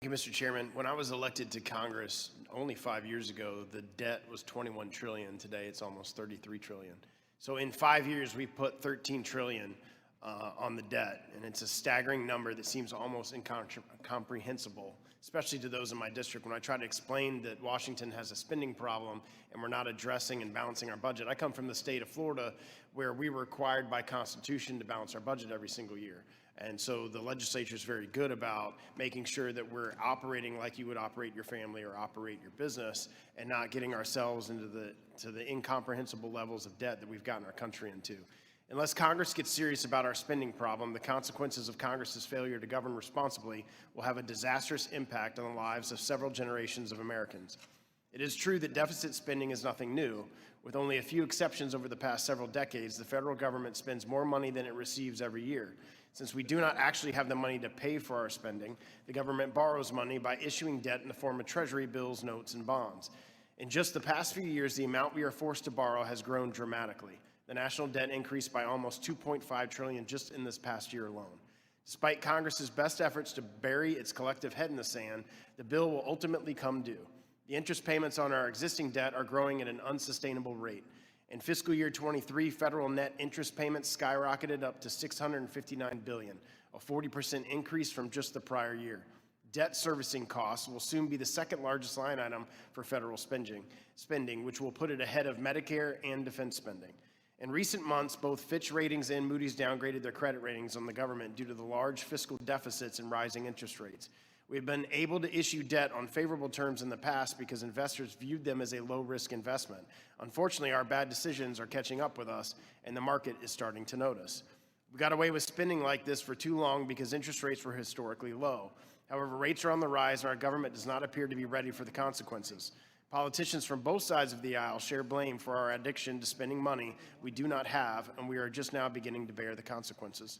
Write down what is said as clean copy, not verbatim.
Thank you, Mr. Chairman. When I was elected to Congress only 5 years ago, the debt was 21 trillion. Today, it's almost 33 trillion. So in 5 years, we put 13 trillion on the debt, and it's a staggering number that seems almost incomprehensible, especially to those in my district. When I try to explain that Washington has a spending problem and we're not addressing and balancing our budget. I come from the state of Florida, where we were required by Constitution to balance our budget every single year. And so the legislature is very good about making sure that we're operating like you would operate your family or operate your business, and not getting ourselves into the incomprehensible levels of debt that we've gotten our country into. Unless Congress gets serious about our spending problem, the consequences of Congress's failure to govern responsibly will have a disastrous impact on the lives of several generations of Americans. It is true that deficit spending is nothing new. With only a few exceptions over the past several decades, the federal government spends more money than it receives every year. Since we do not actually have the money to pay for our spending, the government borrows money by issuing debt in the form of treasury bills, notes, and bonds. In just the past few years, the amount we are forced to borrow has grown dramatically. The national debt increased by almost 2.5 trillion just in this past year alone. Despite Congress's best efforts to bury its collective head in the sand, the bill will ultimately come due. The interest payments on our existing debt are growing at an unsustainable rate. In fiscal year 23, federal net interest payments skyrocketed up to $659 billion, a 40% increase from just the prior year. Debt servicing costs will soon be the second largest line item for federal spending, which will put it ahead of Medicare and defense spending. In recent months, both Fitch Ratings and Moody's downgraded their credit ratings on the government due to the large fiscal deficits and rising interest rates. We have been able to issue debt on favorable terms in the past because investors viewed them as a low-risk investment. Unfortunately, our bad decisions are catching up with us, and the market is starting to notice. We got away with spending like this for too long because interest rates were historically low. However, rates are on the rise, and our government does not appear to be ready for the consequences. Politicians from both sides of the aisle share blame for our addiction to spending money we do not have, and we are just now beginning to bear the consequences.